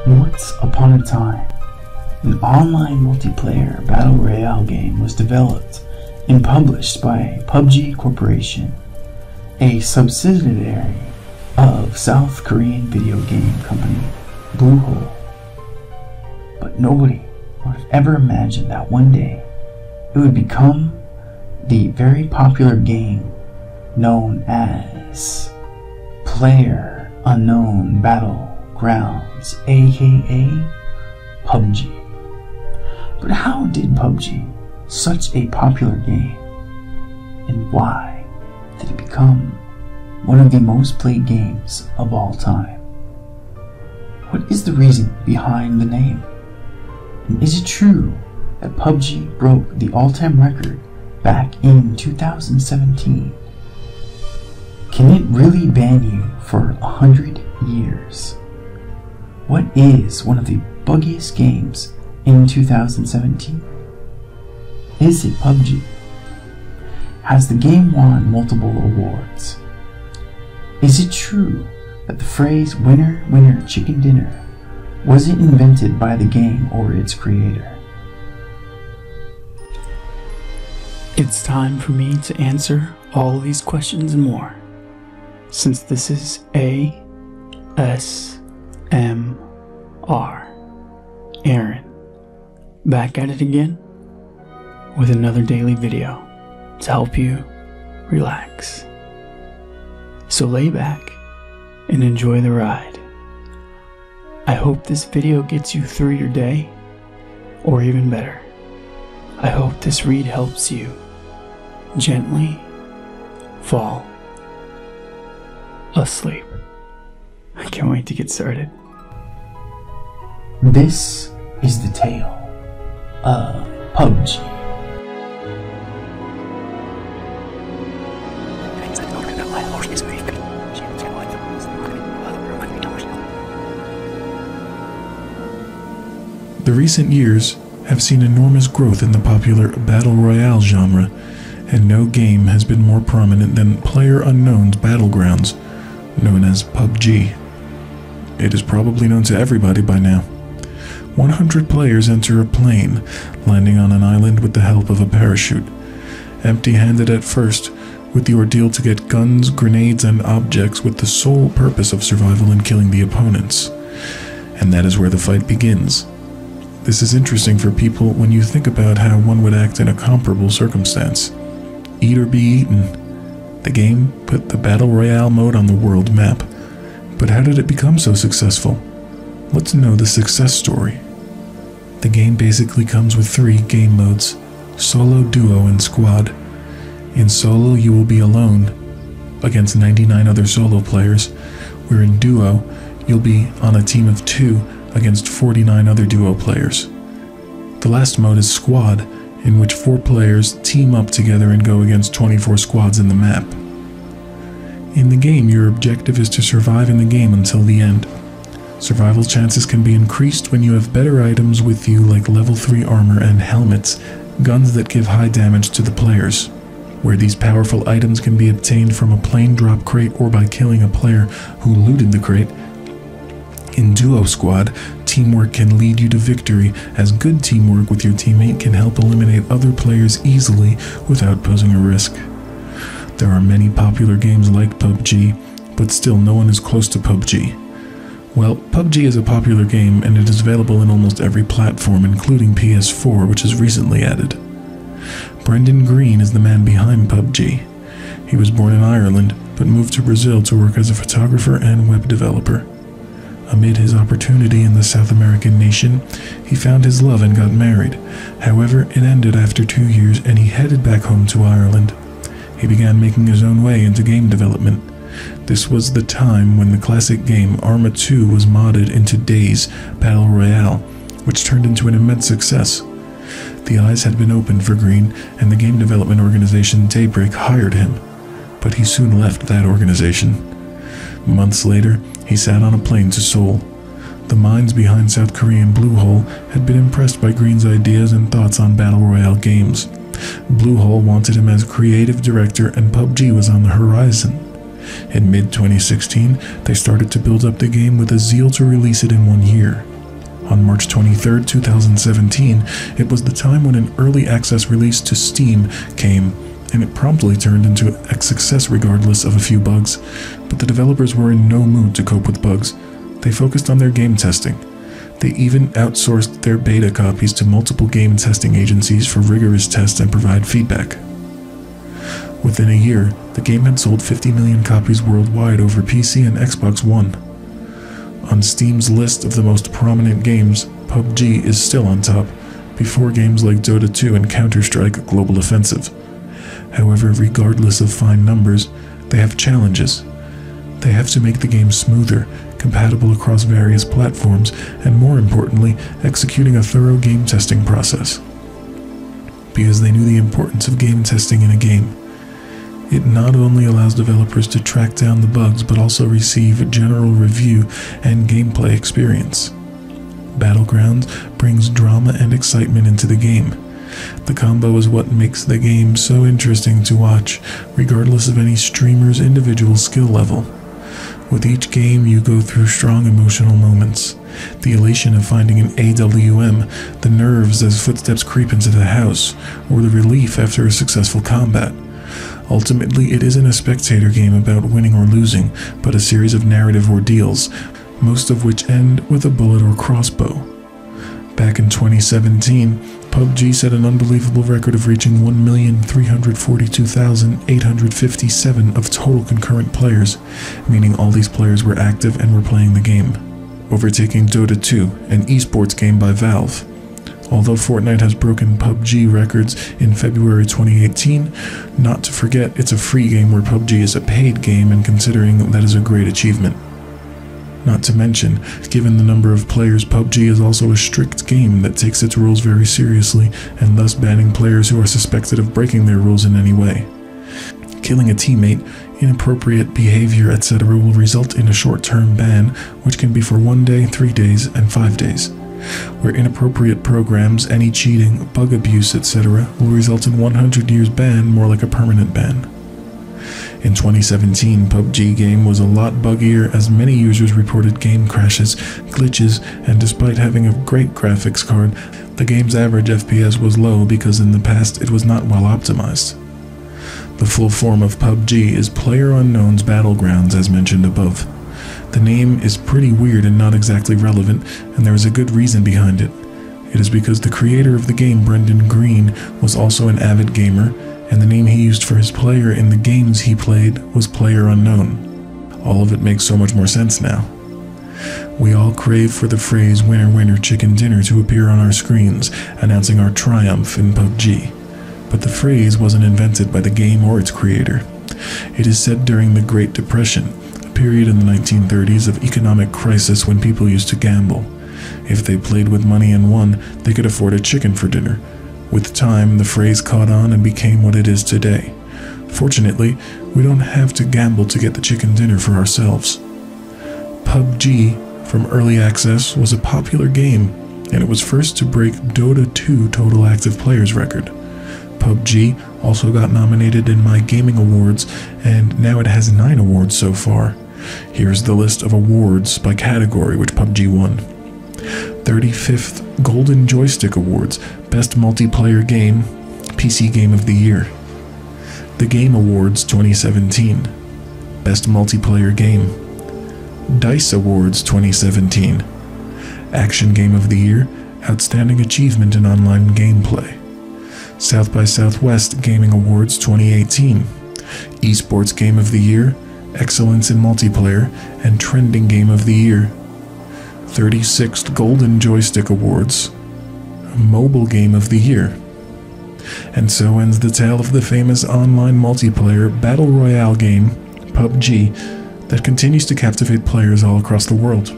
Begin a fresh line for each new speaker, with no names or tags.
Once upon a time, an online multiplayer battle royale game was developed and published by PUBG Corporation, a subsidiary of South Korean video game company Bluehole. But nobody would have ever imagined that one day it would become the very popular game known as PlayerUnknown Battlegrounds, aka PUBG. But how did PUBG, such a popular game, and why did it become one of the most played games of all time? What is the reason behind the name? And is it true that PUBG broke the all-time record back in 2017? Can it really ban you for 100 years? What is one of the buggiest games in 2017? Is it PUBG? Has the game won multiple awards? Is it true that the phrase "winner, winner, chicken dinner" wasn't invented by the game or its creator? It's time for me to answer all these questions and more, since this is ASMR. Aaron, back at it again with another daily video to help you relax. So lay back and enjoy the ride. I hope this video gets you through your day, or even better, I hope this read helps you gently fall asleep. I can't wait to get started. This is the tale of PUBG.
The recent years have seen enormous growth in the popular battle royale genre, and no game has been more prominent than PlayerUnknown's Battlegrounds, known as PUBG. It is probably known to everybody by now. 100 players enter a plane, landing on an island with the help of a parachute. Empty-handed at first, with the ordeal to get guns, grenades, and objects with the sole purpose of survival and killing the opponents. And that is where the fight begins. This is interesting for people when you think about how one would act in a comparable circumstance. Eat or be eaten. The game put the Battle Royale mode on the world map. But how did it become so successful? Let's know the success story. The game basically comes with 3 game modes: solo, duo, and squad. In solo, you will be alone against 99 other solo players, where in duo, you'll be on a team of 2 against 49 other duo players. The last mode is squad, in which 4 players team up together and go against 24 squads in the map. In the game, your objective is to survive in the game until the end. Survival chances can be increased when you have better items with you, like level 3 armor and helmets, guns that give high damage to the players. Where these powerful items can be obtained from a plain drop crate or by killing a player who looted the crate. In Duo Squad, teamwork can lead you to victory, as good teamwork with your teammate can help eliminate other players easily without posing a risk. There are many popular games like PUBG, but still no one is close to PUBG. Well, PUBG is a popular game and it is available in almost every platform, including PS4, which is recently added. Brendan Green is the man behind PUBG. He was born in Ireland, but moved to Brazil to work as a photographer and web developer. Amid his opportunity in the South American nation, he found his love and got married. However, it ended after 2 years and he headed back home to Ireland. He began making his own way into game development. This was the time when the classic game Arma 2 was modded into Days Battle Royale, which turned into an immense success. The eyes had been opened for Green, and the game development organization Daybreak hired him, but he soon left that organization. Months later, he sat on a plane to Seoul. The minds behind South Korean Bluehole had been impressed by Green's ideas and thoughts on Battle Royale games. Bluehole wanted him as creative director, and PUBG was on the horizon. In mid-2016, they started to build up the game with a zeal to release it in 1 year. On March 23, 2017, it was the time when an early access release to Steam came, and it promptly turned into a success regardless of a few bugs. But the developers were in no mood to cope with bugs. They focused on their game testing. They even outsourced their beta copies to multiple game testing agencies for rigorous tests and provide feedback. Within a year, the game had sold 50 million copies worldwide over PC and Xbox One. On Steam's list of the most prominent games, PUBG is still on top, before games like Dota 2 and Counter-Strike Global Offensive. However, regardless of fine numbers, they have challenges. They have to make the game smoother, compatible across various platforms, and more importantly, executing a thorough game testing process. Because they knew the importance of game testing in a game. It not only allows developers to track down the bugs, but also receive general review and gameplay experience. Battlegrounds brings drama and excitement into the game. The combo is what makes the game so interesting to watch, regardless of any streamer's individual skill level. With each game, you go through strong emotional moments. The elation of finding an AWM, the nerves as footsteps creep into the house, or the relief after a successful combat. Ultimately, it isn't a spectator game about winning or losing, but a series of narrative ordeals, most of which end with a bullet or crossbow. Back in 2017, PUBG set an unbelievable record of reaching 1,342,857 of total concurrent players, meaning all these players were active and were playing the game, overtaking Dota 2, an esports game by Valve. Although Fortnite has broken PUBG records in February 2018, not to forget it's a free game where PUBG is a paid game, and considering that is a great achievement. Not to mention, given the number of players, PUBG is also a strict game that takes its rules very seriously, and thus banning players who are suspected of breaking their rules in any way. Killing a teammate, inappropriate behavior, etc. will result in a short-term ban, which can be for 1 day, 3 days, and 5 days. Where inappropriate programs, any cheating, bug abuse, etc. will result in 100 years ban, more like a permanent ban. In 2017, PUBG game was a lot buggier as many users reported game crashes, glitches, and despite having a great graphics card, the game's average FPS was low because in the past it was not well optimized. The full form of PUBG is PlayerUnknown's Battlegrounds as mentioned above. The name is pretty weird and not exactly relevant, and there is a good reason behind it. It is because the creator of the game, Brendan Green, was also an avid gamer, and the name he used for his player in the games he played was PlayerUnknown. All of it makes so much more sense now. We all crave for the phrase "winner, winner, chicken dinner" to appear on our screens, announcing our triumph in PUBG. But the phrase wasn't invented by the game or its creator. It is said during the Great Depression, a period in the 1930s of economic crisis when people used to gamble. If they played with money and won, they could afford a chicken for dinner. With time, the phrase caught on and became what it is today. Fortunately, we don't have to gamble to get the chicken dinner for ourselves. PUBG, from early access, was a popular game, and it was first to break Dota 2 total active players record. PUBG also got nominated in My Gaming Awards, and now it has 9 awards so far. Here's the list of awards by category which PUBG won. 35th Golden Joystick Awards, Best Multiplayer Game, PC Game of the Year. The Game Awards 2017, Best Multiplayer Game. DICE Awards 2017, Action Game of the Year, Outstanding Achievement in Online Gameplay. South by Southwest Gaming Awards 2018, Esports Game of the Year, Excellence in Multiplayer, and Trending Game of the Year. 36th Golden Joystick Awards, Mobile Game of the Year. And so ends the tale of the famous online multiplayer battle royale game, PUBG, that continues to captivate players all across the world.